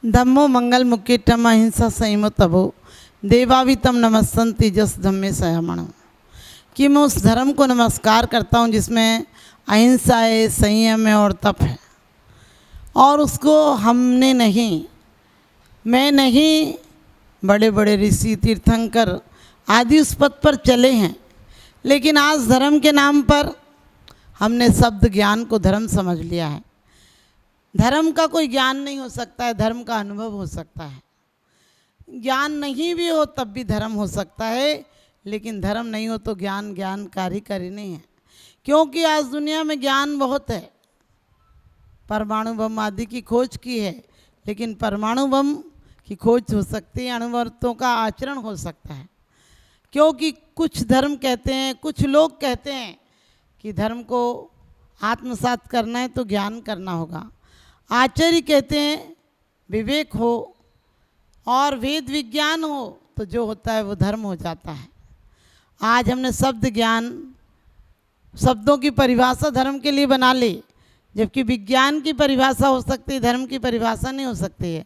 धम्मो मंगल मुक्कीटम अहिंसा संयमो तभो देवावितम नमस्तंति जस धम्मे संयमणम। कि मैं उस धर्म को नमस्कार करता हूँ जिसमें अहिंसा है, संयम है और तप है। और उसको हमने नहीं, मैं नहीं, बड़े बड़े ऋषि तीर्थंकर आदि उस पथ पर चले हैं। लेकिन आज धर्म के नाम पर हमने शब्द ज्ञान को धर्म समझ लिया है। धर्म का कोई ज्ञान नहीं हो सकता है, धर्म का अनुभव हो सकता है। ज्ञान नहीं भी हो तब भी धर्म हो सकता है, लेकिन धर्म नहीं हो तो ज्ञान ज्ञानकारी नहीं है। क्योंकि आज दुनिया में ज्ञान बहुत है, परमाणु बम आदि की खोज की है, लेकिन परमाणु बम की खोज हो सकती है, अणुवर्तों का आचरण हो सकता है। क्योंकि कुछ धर्म कहते हैं, कुछ लोग कहते हैं कि धर्म को आत्मसात करना है तो ज्ञान करना होगा। आचार्य कहते हैं विवेक हो और वेद विज्ञान हो तो जो होता है वो धर्म हो जाता है। आज हमने शब्द ज्ञान, शब्दों की परिभाषा धर्म के लिए बना ली, जबकि विज्ञान की परिभाषा हो सकती है, धर्म की परिभाषा नहीं हो सकती है।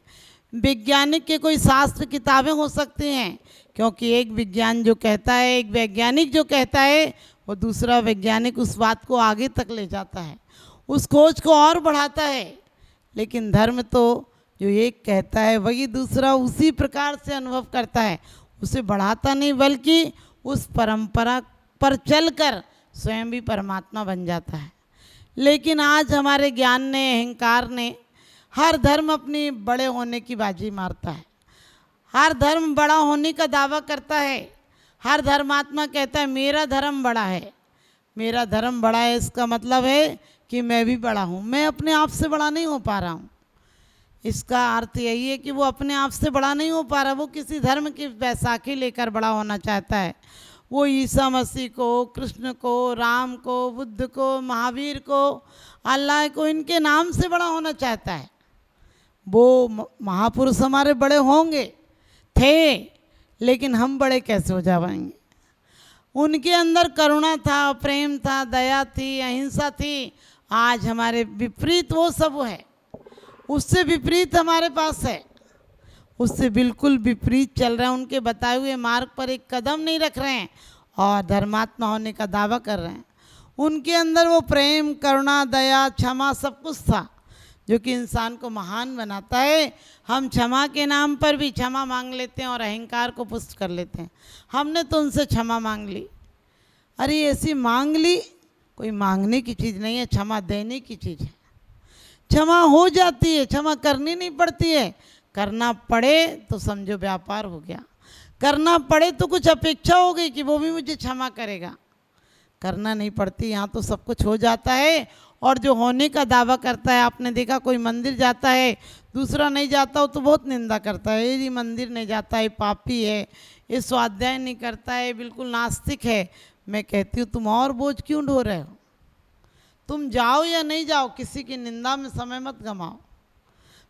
वैज्ञानिक के कोई शास्त्र किताबें हो सकती हैं, क्योंकि एक विज्ञान जो कहता है, एक वैज्ञानिक जो कहता है, वो दूसरा वैज्ञानिक उस बात को आगे तक ले जाता है, उस खोज को और बढ़ाता है। लेकिन धर्म तो जो एक कहता है वही दूसरा उसी प्रकार से अनुभव करता है, उसे बढ़ाता नहीं, बल्कि उस परंपरा पर चलकर स्वयं भी परमात्मा बन जाता है। लेकिन आज हमारे ज्ञान ने, अहंकार ने, हर धर्म अपनी बड़े होने की बाजी मारता है। हर धर्म बड़ा होने का दावा करता है। हर धर्मात्मा कहता है मेरा धर्म बड़ा है, मेरा धर्म बड़ा है। इसका मतलब है कि मैं भी बड़ा हूँ, मैं अपने आप से बड़ा नहीं हो पा रहा हूँ। इसका अर्थ यही है कि वो अपने आप से बड़ा नहीं हो पा रहा, वो किसी धर्म की बैसाखी लेकर बड़ा होना चाहता है। वो ईसा मसीह को, कृष्ण को, राम को, बुद्ध को, महावीर को, अल्लाह को, इनके नाम से बड़ा होना चाहता है। वो महापुरुष हमारे बड़े होंगे, थे, लेकिन हम बड़े कैसे हो जाएंगे? उनके अंदर करुणा था, प्रेम था, दया थी, अहिंसा थी। आज हमारे विपरीत वो सब है, उससे विपरीत हमारे पास है, उससे बिल्कुल विपरीत चल रहे हैं। उनके बताए हुए मार्ग पर एक कदम नहीं रख रहे हैं और धर्मात्मा होने का दावा कर रहे हैं। उनके अंदर वो प्रेम, करुणा, दया, क्षमा सब कुछ था जो कि इंसान को महान बनाता है। हम क्षमा के नाम पर भी क्षमा मांग लेते हैं और अहंकार को पुष्ट कर लेते हैं। हमने तो उनसे क्षमा मांग ली, अरे ऐसी मांग ली, कोई मांगने की चीज़ नहीं है, क्षमा देने की चीज़ है। क्षमा हो जाती है, क्षमा करनी नहीं पड़ती है। करना पड़े तो समझो व्यापार हो गया, करना पड़े तो कुछ अपेक्षा हो गई कि वो भी मुझे क्षमा करेगा। करना नहीं पड़ती, यहाँ तो सब कुछ हो जाता है। और जो होने का दावा करता है, आपने देखा कोई मंदिर जाता है, दूसरा नहीं जाता हो तो बहुत निंदा करता है, ये मंदिर नहीं जाता है, पापी है, ये स्वाध्याय नहीं करता है, बिल्कुल नास्तिक है। मैं कहती हूँ तुम और बोझ क्यों ढो रहे हो? तुम जाओ या नहीं जाओ, किसी की निंदा में समय मत गमाओ,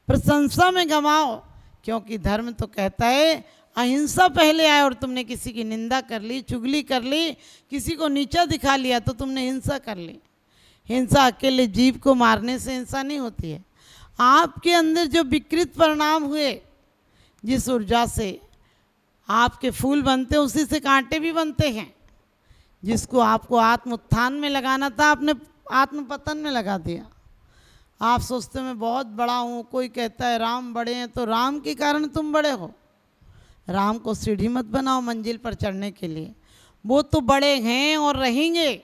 प्रशंसा में गमाओ। क्योंकि धर्म तो कहता है अहिंसा पहले आए और तुमने किसी की निंदा कर ली, चुगली कर ली, किसी को नीचा दिखा लिया तो तुमने हिंसा कर ली। हिंसा अकेले जीव को मारने से हिंसा नहीं होती है। आपके अंदर जो विकृत परिणाम हुए, जिस ऊर्जा से आपके फूल बनते हैं उसी से कांटे भी बनते हैं। जिसको आपको आत्म उत्थान में लगाना था, आपने आत्म पतन में लगा दिया। आप सोचते मैं बहुत बड़ा हूँ, कोई कहता है राम बड़े हैं, तो राम के कारण तुम बड़े हो। राम को सीढ़ी मत बनाओ मंजिल पर चढ़ने के लिए, वो तो बड़े हैं और रहेंगे,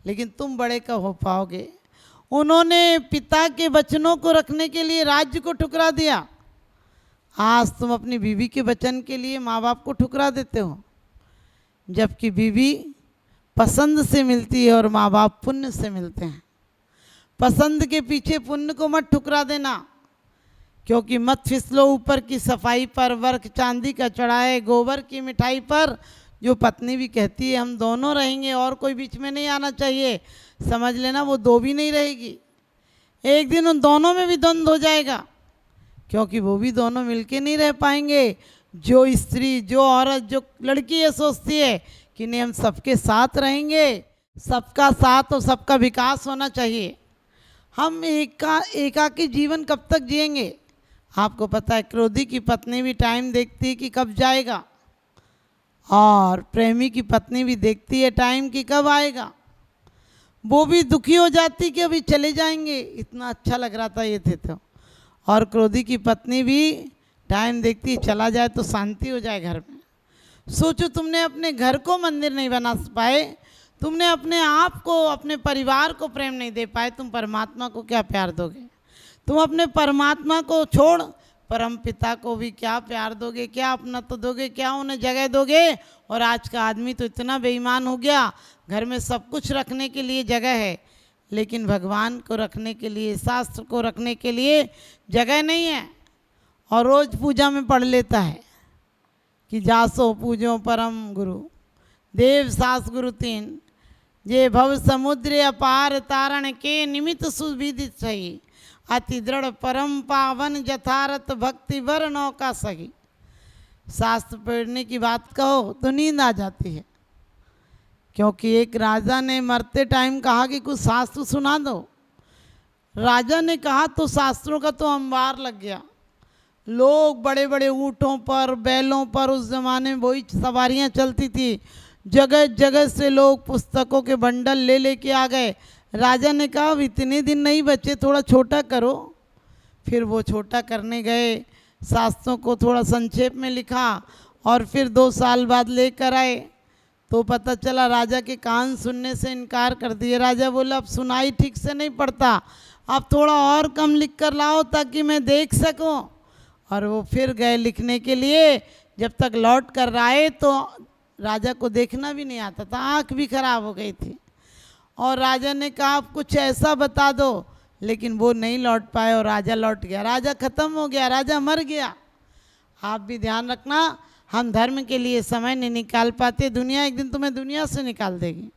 लेकिन तुम बड़े कब हो पाओगे? उन्होंने पिता के वचनों को रखने के लिए राज्य को ठुकरा दिया। आज तुम अपनी बीवी के वचन के लिए माँ बाप को ठुकरा देते हो, जबकि बीवी पसंद से मिलती है और माँ बाप पुण्य से मिलते हैं। पसंद के पीछे पुण्य को मत ठुकरा देना, क्योंकि मत फिसलो ऊपर की सफाई पर, वर्क चांदी का चढ़ाए गोबर की मिठाई पर। जो पत्नी भी कहती है हम दोनों रहेंगे और कोई बीच में नहीं आना चाहिए, समझ लेना वो दो भी नहीं रहेगी। एक दिन उन दोनों में भी द्वंद्व हो जाएगा, क्योंकि वो भी दोनों मिलके नहीं रह पाएंगे। जो स्त्री, जो औरत, जो लड़की ये सोचती है कि नहीं हम सबके साथ रहेंगे, सबका साथ और सबका विकास होना चाहिए, हम एकाकी जीवन कब तक जिएंगे? आपको पता है क्रोधी की पत्नी भी टाइम देखती है कि कब जाएगा, और प्रेमी की पत्नी भी देखती है टाइम कि कब आएगा। वो भी दुखी हो जाती कि अभी चले जाएंगे, इतना अच्छा लग रहा था ये थे तो। और क्रोधी की पत्नी भी टाइम देखती है चला जाए तो शांति हो जाए घर में। सोचो, तुमने अपने घर को मंदिर नहीं बना पाए, तुमने अपने आप को, अपने परिवार को प्रेम नहीं दे पाए, तुम परमात्मा को क्या प्यार दोगे? तुम अपने परमात्मा को छोड़ परम पिता को भी क्या प्यार दोगे, क्या अपना तो दोगे, क्या उन्हें जगह दोगे? और आज का आदमी तो इतना बेईमान हो गया, घर में सब कुछ रखने के लिए जगह है, लेकिन भगवान को रखने के लिए, शास्त्र को रखने के लिए जगह नहीं है। और रोज़ पूजा में पढ़ लेता है कि जासो पूजो परम गुरु देव सास गुरु तीन, जे भव समुद्र अपार तारण के निमित्त सुविदित सही, अति दृढ़ परम पावन यथारथ भक्ति वर नौका सही। शास्त्र पढ़ने की बात कहो तो नींद आ जाती है, क्योंकि एक राजा ने मरते टाइम कहा कि कुछ शास्त्र सुना दो। राजा ने कहा तो शास्त्रों का तो अंबार लग गया। लोग बड़े बड़े ऊँटों पर, बैलों पर, उस ज़माने में वही सवारियाँ चलती थी, जगह जगह से लोग पुस्तकों के बंडल ले लेके आ गए। राजा ने कहा अब इतने दिन नहीं बचे, थोड़ा छोटा करो। फिर वो छोटा करने गए, शास्त्रों को थोड़ा संक्षेप में लिखा, और फिर 2 साल बाद लेकर आए तो पता चला राजा के कान सुनने से इनकार कर दिए। राजा बोला अब सुनाई ठीक से नहीं पड़ता, अब थोड़ा और कम लिख कर लाओ ताकि मैं देख सकूं। और वो फिर गए लिखने के लिए। जब तक लौट कर आए तो राजा को देखना भी नहीं आता था, आँख भी खराब हो गई थी। और राजा ने कहा आप कुछ ऐसा बता दो, लेकिन वो नहीं लौट पाए और राजा लौट गया। राजा खत्म हो गया, राजा मर गया। आप भी ध्यान रखना, हम धर्म के लिए समय नहीं निकाल पाते, दुनिया एक दिन तुम्हें दुनिया से निकाल देगी।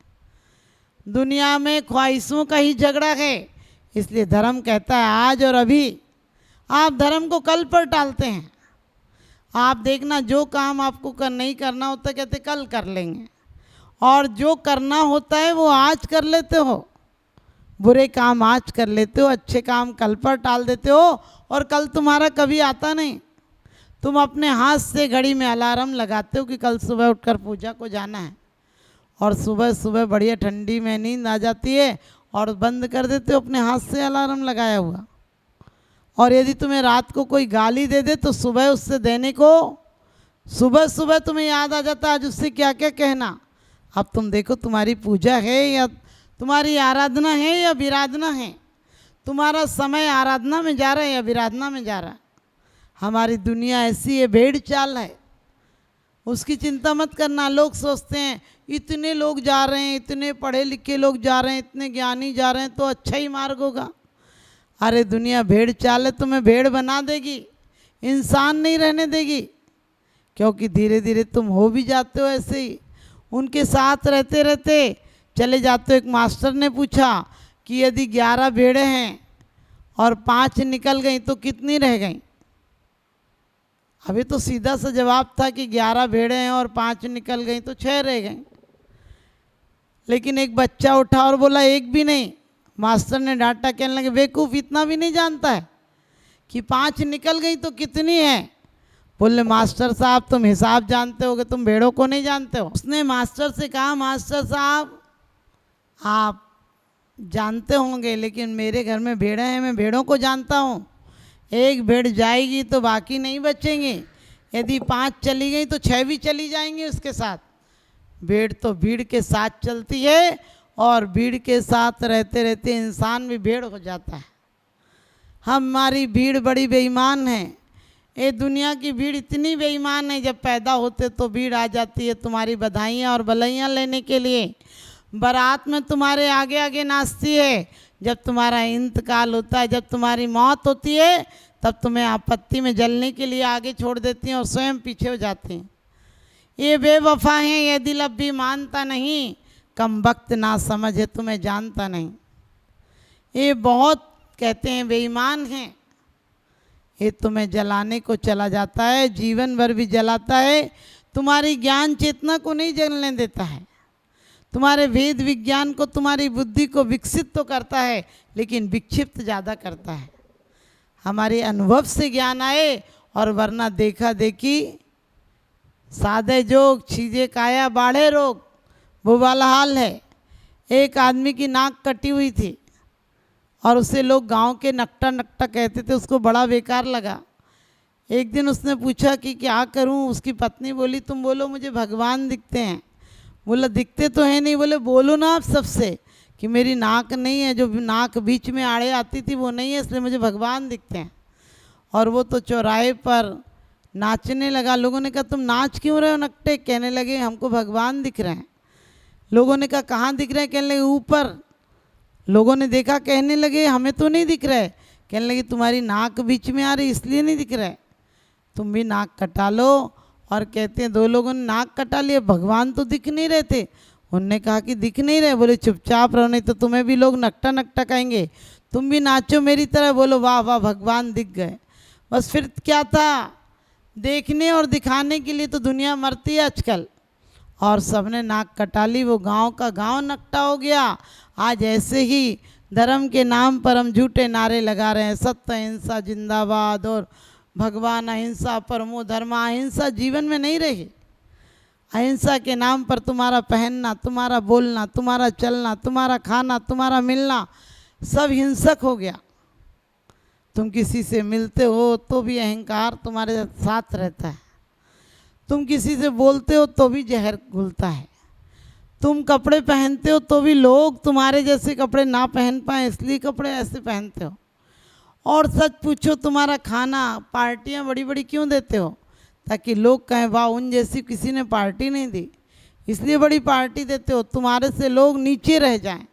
दुनिया में ख्वाहिशों का ही झगड़ा है, इसलिए धर्म कहता है आज और अभी। आप धर्म को कल पर टालते हैं। आप देखना, जो काम आपको नहीं करना होता कहते कल कर लेंगे, और जो करना होता है वो आज कर लेते हो। बुरे काम आज कर लेते हो, अच्छे काम कल पर टाल देते हो, और कल तुम्हारा कभी आता नहीं। तुम अपने हाथ से घड़ी में अलार्म लगाते हो कि कल सुबह उठकर पूजा को जाना है, और सुबह सुबह बढ़िया ठंडी में नींद आ जाती है और बंद कर देते हो अपने हाथ से अलार्म लगाया हुआ। और यदि तुम्हें रात को कोई गाली दे दे तो सुबह उससे देने को सुबह सुबह तुम्हें याद आ जाता आज उससे क्या क्या कहना। अब तुम देखो, तुम्हारी पूजा है या तुम्हारी आराधना है या विराधना है? तुम्हारा समय आराधना में जा रहा है या विराधना में जा रहा है? हमारी दुनिया ऐसी है, भेड़ चाल है, उसकी चिंता मत करना। लोग सोचते हैं इतने लोग जा रहे हैं, इतने पढ़े लिखे लोग जा रहे हैं, इतने ज्ञानी जा रहे हैं तो अच्छा ही मार्ग होगा। अरे दुनिया भेड़ चाल है, तुम्हें भेड़ बना देगी, इंसान नहीं रहने देगी। क्योंकि धीरे धीरे तुम हो भी जाते हो ऐसे ही, उनके साथ रहते रहते चले जाते हो। एक मास्टर ने पूछा कि यदि 11 भेड़ें हैं और 5 निकल गई तो कितनी रह गई? अभी तो सीधा सा जवाब था कि 11 भेड़ें हैं और 5 निकल गई तो 6 रह गई। लेकिन एक बच्चा उठा और बोला एक भी नहीं। मास्टर ने डांटा, कहने लगे बेवकूफ़, इतना भी नहीं जानता है कि 5 निकल गई तो कितनी है? बोले मास्टर साहब तुम हिसाब जानते होगे, तुम भेड़ों को नहीं जानते हो। उसने मास्टर से कहा मास्टर साहब आप जानते होंगे, लेकिन मेरे घर में भेड़ें हैं, मैं भेड़ों को जानता हूँ। एक भेड़ जाएगी तो बाकी नहीं बचेंगे, यदि 5 चली गई तो 6 भी चली जाएंगी उसके साथ। भेड़ तो भीड़ के साथ चलती है, और भीड़ के साथ रहते रहते इंसान भी भेड़ हो जाता है। हमारी भीड़ बड़ी बेईमान है। ये दुनिया की भीड़ इतनी बेईमान है, जब पैदा होते तो भीड़ आ जाती है तुम्हारी बधाइयाँ और बलैयाँ लेने के लिए। बारात में तुम्हारे आगे आगे नाचती है। जब तुम्हारा इंतकाल होता है, जब तुम्हारी मौत होती है, तब तुम्हें आपत्ति में जलने के लिए आगे छोड़ देती हैं और स्वयं पीछे हो जाती हैं। ये बेवफा हैं, ये दिल अब भी मानता नहीं, कम वक्त ना समझ है तुम्हें जानता नहीं। ये बहुत कहते हैं बेईमान हैं। ये तुम्हें जलाने को चला जाता है, जीवन भर भी जलाता है, तुम्हारी ज्ञान चेतना को नहीं जलने देता है। तुम्हारे वेद विज्ञान को, तुम्हारी बुद्धि को विकसित तो करता है, लेकिन विक्षिप्त ज़्यादा करता है। हमारे अनुभव से ज्ञान आए, और वरना देखा देखी सादे जोग चीज़ें काया बाढ़े रोग, वो वाला हाल है। एक आदमी की नाक कटी हुई थी और उसे लोग गांव के नकटा नकटा कहते थे, उसको बड़ा बेकार लगा। एक दिन उसने पूछा कि क्या करूं। उसकी पत्नी बोली तुम बोलो मुझे भगवान दिखते हैं। बोला दिखते तो है नहीं। बोले बोलो ना आप सबसे कि मेरी नाक नहीं है, जो नाक बीच में आड़े आती थी वो नहीं है, इसलिए मुझे भगवान दिखते हैं। और वो तो चौराहे पर नाचने लगा। लोगों ने कहा तुम नाच क्यों रहे हो नकटे। कहने लगे हमको भगवान दिख रहे हैं। लोगों ने कहा कहाँ दिख रहे हैं। कहने लगे ऊपर। लोगों ने देखा, कहने लगे हमें तो नहीं दिख रहे। कहने लगे तुम्हारी नाक बीच में आ रही इसलिए नहीं दिख रहे, तुम भी नाक कटा लो। और कहते हैं दो लोगों ने नाक कटा लिया, भगवान तो दिख नहीं रहे थे। उनने कहा कि दिख नहीं रहे। बोले चुपचाप रहो नहीं तो तुम्हें भी लोग नकटा नकटा कहेंगे, तुम भी नाचो मेरी तरह। बोलो वाह वाह भगवान दिख गए। बस फिर क्या था, देखने और दिखाने के लिए तो दुनिया मरती है आजकल। और सबने नाक कटा ली, वो गांव का गांव नकटा हो गया। आज ऐसे ही धर्म के नाम पर हम झूठे नारे लगा रहे हैं, सत्य अहिंसा जिंदाबाद और भगवान अहिंसा परमो धर्म। अहिंसा जीवन में नहीं रही। अहिंसा के नाम पर तुम्हारा पहनना, तुम्हारा बोलना, तुम्हारा चलना, तुम्हारा खाना, तुम्हारा मिलना सब हिंसक हो गया। तुम किसी से मिलते हो तो भी अहंकार तुम्हारे साथ रहता है। तुम किसी से बोलते हो तो भी जहर घुलता है। तुम कपड़े पहनते हो तो भी लोग तुम्हारे जैसे कपड़े ना पहन पाए इसलिए कपड़े ऐसे पहनते हो। और सच पूछो तुम्हारा खाना, पार्टियां बड़ी बड़ी क्यों देते हो, ताकि लोग कहें वाह उन जैसी किसी ने पार्टी नहीं दी, इसलिए बड़ी पार्टी देते हो, तुम्हारे से लोग नीचे रह जाएं।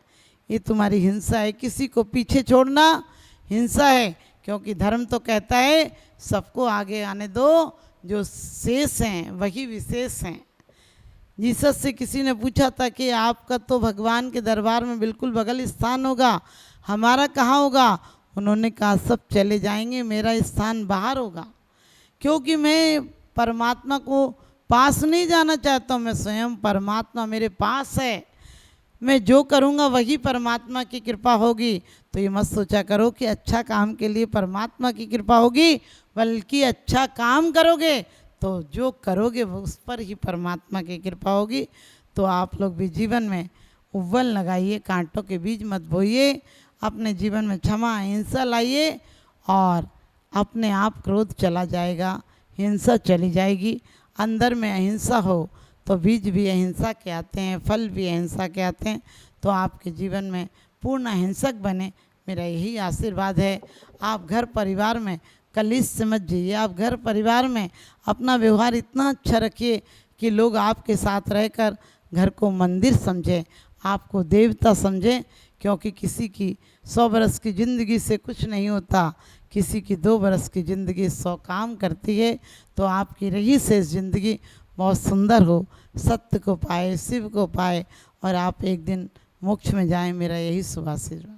ये तुम्हारी हिंसा है। किसी को पीछे छोड़ना हिंसा है, क्योंकि धर्म तो कहता है सबको आगे आने दो, जो शेष हैं वही विशेष हैं। जीसस से किसी ने पूछा था कि आपका तो भगवान के दरबार में बिल्कुल बगल स्थान होगा, हमारा कहाँ होगा। उन्होंने कहा सब चले जाएंगे, मेरा स्थान बाहर होगा, क्योंकि मैं परमात्मा को पास नहीं जाना चाहता हूँ। मैं स्वयं परमात्मा मेरे पास है। मैं जो करूँगा वही परमात्मा की कृपा होगी। तो ये मत सोचा करो कि अच्छा काम के लिए परमात्मा की कृपा होगी, बल्कि अच्छा काम करोगे तो जो करोगे वो उस पर ही परमात्मा की कृपा होगी। तो आप लोग भी जीवन में उव्वल लगाइए, कांटों के बीज मत बोइए, अपने जीवन में क्षमा अहिंसा लाइए और अपने आप क्रोध चला जाएगा, हिंसा चली जाएगी। अंदर में अहिंसा हो तो बीज भी अहिंसा के आते हैं, फल भी अहिंसा के आते हैं। तो आपके जीवन में पूर्ण अहिंसक बने, मेरा यही आशीर्वाद है। आप घर परिवार में कलेश से मत जाइए। आप घर परिवार में अपना व्यवहार इतना अच्छा रखिए कि लोग आपके साथ रहकर घर को मंदिर समझें, आपको देवता समझें। क्योंकि किसी की 100 बरस की ज़िंदगी से कुछ नहीं होता, किसी की 2 बरस की ज़िंदगी 100 काम करती है। तो आपकी रही शेष ज़िंदगी बहुत सुंदर हो, सत्य को पाए, शिव को पाए और आप एक दिन मोक्ष में जाएं, मेरा यही शुभ आशीर्वाद।